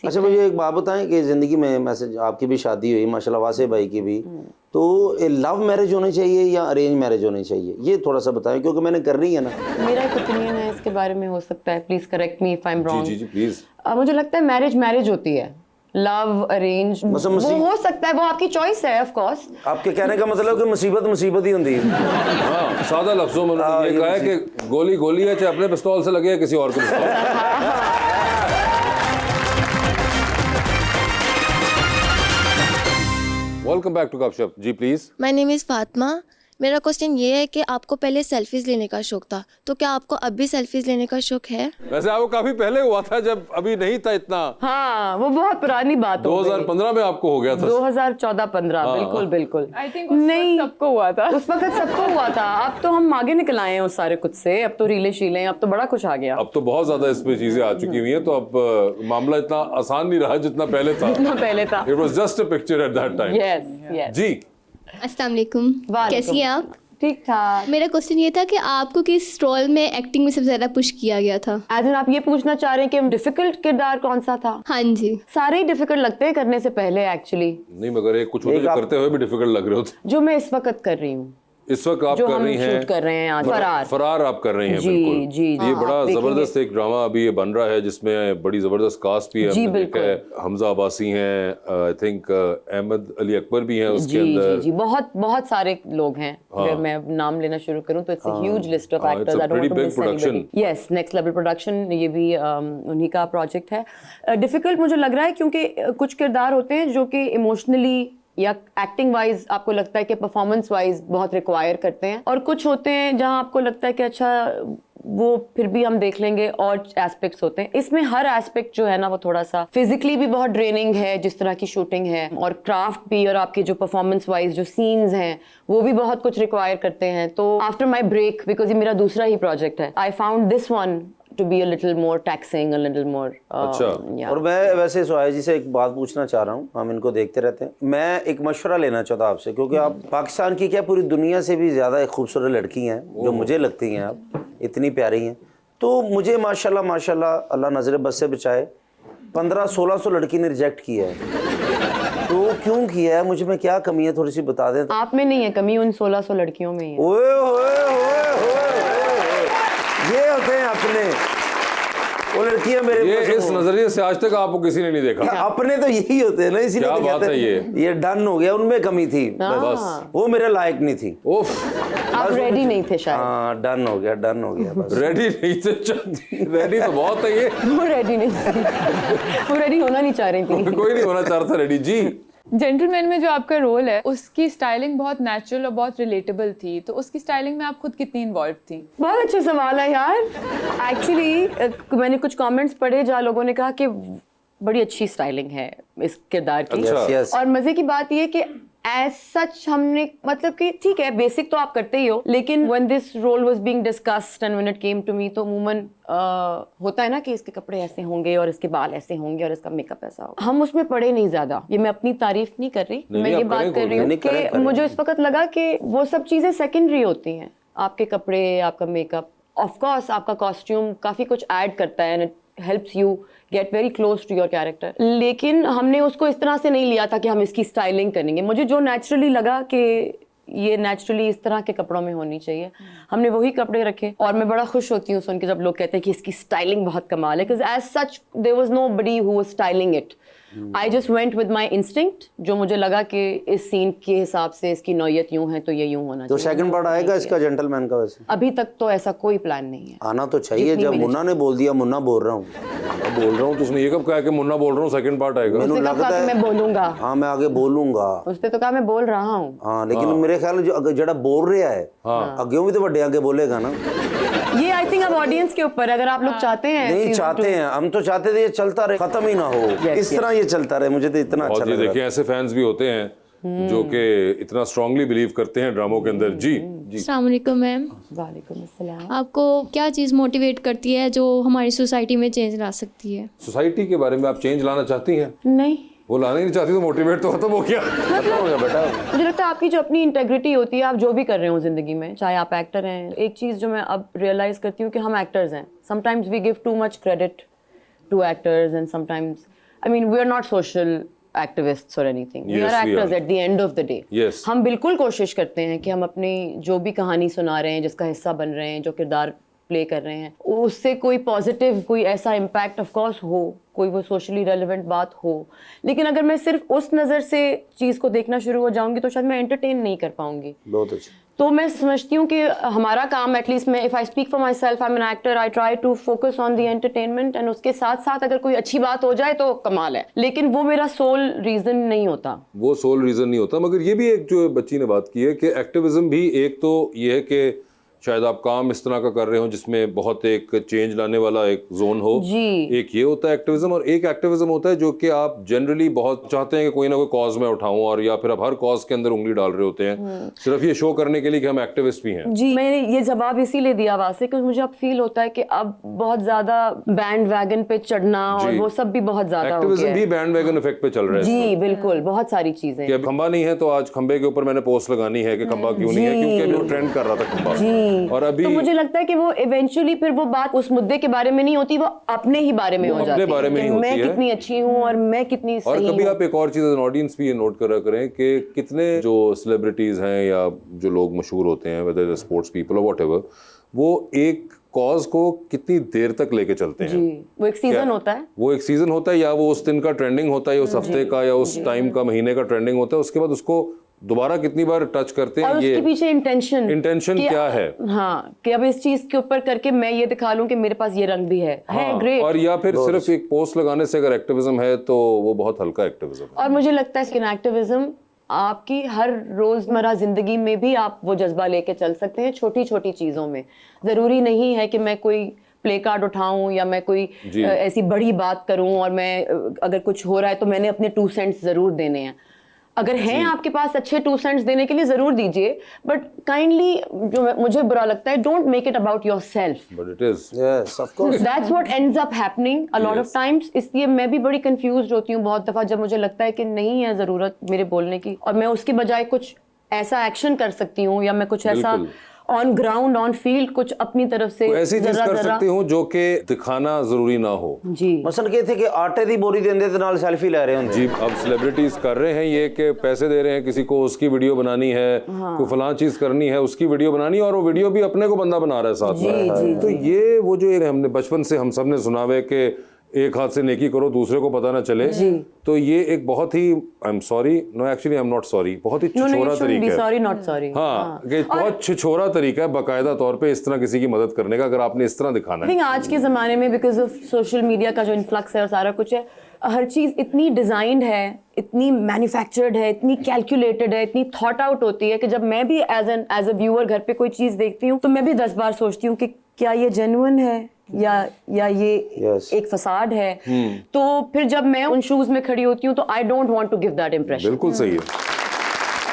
अच्छा मुझे एक बात बताएं कि ज़िंदगी में मैसेज आपकी भी शादी हुई माशाल्लाह, वासे भाई की भी, तो लव मैरिज होनी चाहिए या अरेंज मैरिज होनी चाहिए, ये थोड़ा सा बताएं क्योंकि मैंने करनी है ना। मेरा एक ओपिनियन है इसके बारे में, हो सकता है, please correct me if I am जी रॉन्ग। जी जी प्लीज। मुझे लगता है मैरिज होती है, लव अरेंज वो हो सकता है, वो आपकी चॉइस है ऑफ कोर्स। आपके कहने का मतलब कि मुसीबत ही होती है। हाँ, सादा लफ्जों में उन्होंने ये कहा है कि गोली है, चाहे अपने पिस्तौल से लगे या किसी और के पिस्तौल। Welcome back to Gupshup. जी please. My name is Fatima. मेरा क्वेश्चन ये है कि आपको पहले सेल्फीज लेने का शौक था, तो क्या आपको अब भी सेल्फीज लेने का शौक है? वैसे आपको काफी पहले हुआ था, जब अभी नहीं था इतना। हाँ, वो बहुत पुरानी बात हो गई। 2015 में आपको हो गया था। 2014-15 बिल्कुल बिल्कुल। आई थिंक नहीं, सबको हुआ था उस वक्त सबको हुआ था। अब तो हम आगे निकल आए हैं उस सारे कुछ से, अब तो रीले शीले, अब तो बड़ा कुछ आ गया। अब तो बहुत ज्यादा इसमें चीजें आ चुकी हुई हैं, तो अब मामला इतना आसान नहीं रहा जितना पहले था। पहले था। It was just a picture at that time. Yes जी अस्सलाम वालेकुम, कैसी हैं आप? ठीक ठाक। मेरा क्वेश्चन ये था कि आपको किस रोल में एक्टिंग में सबसे ज्यादा पुश किया गया था? एज आप ये पूछना चाह रहे हैं कि डिफिकल्ट किरदार कौन सा था? हाँ जी। सारे ही डिफिकल्ट लगते हैं करने से पहले एक्चुअली। नहीं, मगर एक कुछ होते जो करते हुए भी डिफिकल्ट लग रहे होते। जो मैं इस वक्त कर रही हूँ, इस वक्त आप जो कर हम रही हैं, शूट कर रहे हैं आज, फरार आप कर रही हैं। जी, बिल्कुल जी, ये हाँ, बड़ा आप देखेंगे। जबरदस्त एक ड्रामा अभी ये बन रहा है, जिसमें बड़ी जबरदस्त कास्ट भी है। जी, हमने देखा है, बिल्कुल। हमजा अब्बासी हैं, आई थिंक अहमद अली अकबर भी हैं उसके जी अंदर। जी जी, बहुत बहुत सारे लोग हैं। अगर मैं नाम लेना शुरू करूं तो it's a huge list of actors. I don't want to miss anybody. Yes, next level production, ये भी उन्हीं का प्रोजेक्ट है। डिफिकल्ट मुझे लग रहा है क्योंकि कुछ किरदार होते हैं जो कि इमोशनली या एक्टिंग वाइज आपको लगता है कि परफॉर्मेंस वाइज बहुत रिक्वायर करते हैं, और कुछ होते हैं जहां आपको लगता है कि अच्छा वो फिर भी हम देख लेंगे, और एस्पेक्ट्स होते हैं। इसमें हर एस्पेक्ट जो है ना वो थोड़ा सा फिजिकली भी बहुत ड्रेनिंग है, जिस तरह की शूटिंग है, और क्राफ्ट भी, और आपके जो परफॉर्मेंस वाइज जो सीन्स हैं वो भी बहुत कुछ रिक्वायर करते हैं। तो आफ्टर माई ब्रेक, बिकॉज ये मेरा दूसरा ही प्रोजेक्ट है, I found this one to be a little more taxing, a little more अच्छा। yeah. और मैं वैसे सोया जी से एक बात पूछना चाह रहा हूँ, हम इनको देखते रहते हैं, मैं एक मशवरा लेना चाहता आपसे, क्योंकि आप पाकिस्तान की क्या पूरी दुनिया से भी ज़्यादा एक खूबसूरत लड़की हैं, जो मुझे लगती हैं आप इतनी प्यारी हैं। तो मुझे माशाल्लाह माशाल्लाह अल्लाह नजर बस से बचाए, 1500-1600 लड़की ने रिजेक्ट किया है। तो क्यों किया है, मुझे में क्या कमी है, थोड़ी सी बता दें। आप में नहीं है कमी, उन 1600 लड़कियों में ही है। ओए ओए ओए ओए, ये होते हैं अपने, वो लड़कियां मेरे ये इस नजरिए से आज तक आपको किसी ने नहीं देखा। अपने तो यही होते हैं ना, इसीलिए क्या तो बात कहते है हैं ये डन हो गया, उनमें कमी थी बस, वो मेरे लायक नहीं थी। उफ, आप रेडी नहीं थे शायद। हाँ, डन हो गया बस। रेडी नहीं थे। रेडी तो बहुत है ये। वो रेडी नहीं थी, वो रेडी होना नहीं चाह रही थी। कोई नहीं होना चाह रहा था रेडी। जी जेंटलमैन में जो आपका रोल है उसकी स्टाइलिंग बहुत नेचुरल और बहुत रिलेटेबल थी, तो उसकी स्टाइलिंग में आप खुद कितनी इन्वॉल्व थी? बहुत अच्छा सवाल है यार। एक्चुअली मैंने कुछ कमेंट्स पढ़े जहाँ लोगों ने कहा कि बड़ी अच्छी स्टाइलिंग है इस किरदार की। अच्छा। Yes. और मजे की बात ये कि एज सच हमने, मतलब कि ठीक है बेसिक तो आप करते ही हो, लेकिन when this role was being discussed and when it came to me, तो अमूमन होता है ना कि इसके कपड़े ऐसे होंगे और इसके बाल ऐसे होंगे और इसका मेकअप ऐसा होगा। हम उसमें पड़े नहीं ज्यादा। ये मैं अपनी तारीफ नहीं कर रही, मैं ये बात कर रही हूँ कि मुझे इस वक्त लगा कि वो सब चीजें सेकेंडरी होती हैं। आपके कपड़े, आपका मेकअप, ऑफ कोर्स आपका कॉस्ट्यूम काफी कुछ ऐड करता है, and it helps you get very close to your character, लेकिन हमने उसको इस तरह से नहीं लिया था कि हम इसकी स्टाइलिंग करेंगे। मुझे जो नेचुरली लगा कि ये नेचुरली इस तरह के कपड़ों में होनी चाहिए, हमने वही कपड़े रखे। और मैं बड़ा खुश होती हूँ सुन के जब लोग कहते हैं कि इसकी स्टाइलिंग बहुत कमाल है, because as such there was nobody who was styling it. I just went with my instinct, जो मुझे लगा कि इस सीन के हिसाब से इसकी नौयत यूं है तो ये यूं होना तो चाहिए। सेकंड पार्ट आएगा इसका जेंटलमैन का? वैसे अभी तक तो ऐसा कोई प्लान नहीं है। आना तो चाहिए। जब मुन्ना ने बोल दिया, मुन्ना बोल रहा हूँ, बोल रहा हूँ, तो उसने ये कब कहा कि मुन्ना बोल रहा हूँ सेकंड पार्ट आएगा? मैंने उसने कहा लगता कि है मैं बोलूंगा। हाँ, मैं आगे बोलूंगा। उसने तो कहा मैं बोल रहा हूँ। हाँ, लेकिन मेरे ख्याल जो जड़ा बोल रहा है अगे भी तो बड़े आगे बोलेगा ना। ये आई थिंक अब ऑडियंस के ऊपर, अगर आप लोग चाहते हैं नहीं season चाहते 2 हैं, हम तो चाहते थे ये चलता रहे, खत्म ही ना हो, इस तरह ये चलता रहे। मुझे तो इतना अच्छा और ये लग रहा देखिए ऐसे फैंस भी होते हैं जो कि इतना स्ट्रांगली बिलीव करते हैं ड्रामों के अंदर। जी जी। अस्सलाम वालेकुम मैम। वालेकुम अस्सलाम। आपको क्या चीज़ मोटिवेट करती है जो हमारी सोसाइटी में चेंज ला सकती है? सोसाइटी के बारे में आप चेंज लाना चाहती हैं? नहीं, वो लाना ही नहीं चाहती तो मोटिवेट तो खत्म हो गया। खत्म हो गया बेटा। मुझे लगता है आपकी जो अपनी इंटेग्रिटी होती है, आप जो भी कर रहे हो जिंदगी में, चाहे आप एक्टर हैं, एक चीज़ जो मैं अब रियलाइज करती हूँ कि हम एक्टर्स हैं, sometimes we give too much credit to actors and sometimes I mean, we are not social activists or anything. We Yes, are we actors are. at the end of the day. Yes. हम बिल्कुल कोशिश करते हैं कि हम अपनी जो भी कहानी सुना रहे हैं, जिसका हिस्सा बन रहे हैं, जो किरदार प्ले कर रहे हैं, उससे कोई पॉजिटिव, कोई ऐसा इम्पैक्ट ऑफ कोर्स हो, कोई वो सोशली रेलेवेंट बात हो. लेकिन अगर मैं सिर्फ उस नज़र से चीज़ को देखना शुरू हो जाऊंगी तो शायद मैं एंटरटेन नहीं कर पाऊंगी. बहुत अच्छा. तो मैं समझती हूँ कि हमारा काम, एटलीस्ट मैं, if I speak for myself, I am an actor, I try to focus on the entertainment, and उसके साथ साथ अगर कोई अच्छी बात हो जाए तो कमाल है, लेकिन वो मेरा सोल रीज़न नहीं होता. वो सोल रीजन नहीं होता. मगर ये भी एक जो बच्ची ने बात की है कि एक्टिविज्म भी एक तो ये है कि शायद आप काम इस तरह का कर रहे हो जिसमें बहुत एक चेंज लाने वाला एक जोन हो. जी. एक ये होता है एक्टिविज्म, और एक एक्टिविज्म होता है जो कि आप जनरली बहुत चाहते हैं कि कोई ना कोई कॉज में उठाऊं, और या फिर आप हर कॉज के अंदर उंगली डाल रहे होते हैं सिर्फ ये शो करने के लिए कि हम एक्टिविस्ट भी हैं. जी, मैंने ये जवाब इसीलिए दिया वासे क्योंकि मुझे अब फील होता है कि अब बहुत ज्यादा बैंड वैगन पे चढ़ना और जी. वो सब भी बहुत ज्यादा हो एक्टिविज्म गया भी है. बैंड वैगन इफेक्ट पे चल रहा है. जी बिल्कुल, बहुत सारी चीजें. कि अब खंबा नहीं है तो आज खंबे के ऊपर मैंने पोस्ट लगानी है कि खंबा क्यों नहीं है, जी. क्योंकि अभी वो ट्रेंड कर रहा था खंबा. और अभी तो मुझे लगता है कि वो इवेंचुअली फिर वो बात उस मुद्दे के बारे में नहीं होती, वो अपने ही बारे में वो हो अपने जाती है बारे में ही कि मैं होती है. कितनी अच्छी हूँ और मैं कितनी और सही कभी हूँ. आप एक और चीज ऑडियंस भी ये नोट करा करें कि कितने जो सेलिब्रिटीज हैं या जो लोग मशहूर होते हैं, वेदर स्पोर्ट्स पीपल और व्हाटएवर, वो एक कॉज को कितनी देर तक लेके चलते हैं. जी, वो एक सीजन होता है. वो एक सीजन होता है, या वो उस दिन का ट्रेंडिंग होता है, या उस हफ्ते का, या उस टाइम का, महीने का ट्रेंडिंग होता है. उसके बाद उसको दोबारा कितनी बार टच करते हैं. और उसके पीछे इंटेंशन क्या है? हाँ, कि अब इस चीज के ऊपर करके मैं ये दिखा लूं कि मेरे पास ये रंग भी है. ग्रेट. और या फिर सिर्फ एक पोस्ट लगाने से अगर एक्टिविज्म है तो वो बहुत हल्का एक्टिविज्म है. और मुझे लगता है कि एक्टिविज्म आपकी हर रोजमर्रा जिंदगी में भी आप वो जज्बा लेके चल सकते हैं, छोटी छोटी चीजों में. जरूरी नहीं है कि मैं कोई प्ले कार्ड उठाऊं या मैं कोई ऐसी बड़ी बात करूं और मैं अगर कुछ हो रहा है तो मैंने अपने 2 सेंट्स जरूर देने हैं. अगर हैं आपके पास अच्छे 2 सेंट्स देने के लिए जरूर दीजिए, बट काइंडली, जो मुझे बुरा लगता है, don't make it about yourself. But it is. Yes, of course. That's what ends up happening a lot of Yes. times. इसलिए मैं भी बड़ी कंफ्यूज होती हूँ बहुत दफा जब मुझे लगता है कि नहीं है जरूरत मेरे बोलने की, और मैं उसके बजाय कुछ ऐसा एक्शन कर सकती हूँ या मैं कुछ ऐसा बिल्कुल. ऑन ग्राउंड, ऑन फील्ड कुछ अपनी तरफ से ऐसी चीज कर सकती हूँ जो कि दिखाना जरूरी ना हो. जी. मसलन ये थे कि आटे दी बोरी देंदे ते नाल सेल्फी ले रहे होंगे. जी, अब सेलिब्रिटीज कर रहे हैं ये कि पैसे दे रहे हैं किसी को, उसकी वीडियो बनानी है, कोई फलां चीज करनी है, उसकी वीडियो बनानी है, और वो वीडियो भी अपने को बंदा बना रहा है साथ में. तो ये वो जो हमने बचपन से हम सब ने सुना हुआ है कि एक हाथ से नेकी करो दूसरे को पता ना चले. तो ये एक बहुत ही, I am sorry, no actually I am not sorry, बहुत ही छिछोरा तरीका है. Sorry not sorry. हाँ, कि बहुत छिछोरा तरीका है बाकायदा तौर पे इस तरह किसी की मदद करने का, अगर आपने इस तरह दिखाना आई है. थिंक आज के ज़माने में बिकॉज ऑफ सोशल मीडिया का जो इन्फ्लक्स है और सारा कुछ है, हर चीज़ इतनी डिज़ाइंड है, इतनी मैन्युफैक्चर्ड है, इतनी कैलकुलेटेड है, इतनी थॉट आउट होती है कि जब मैं भी एज अ व्यूअर घर पे कोई चीज़ देखती हूँ तो मैं भी 10 बार सोचती हूँ कि क्या ये जेन्युइन है या ये एक फसाड है. तो फिर जब मैं उन शूज़ में खड़ी होती हूँ तो I don't want to give that impression. बिल्कुल सही है.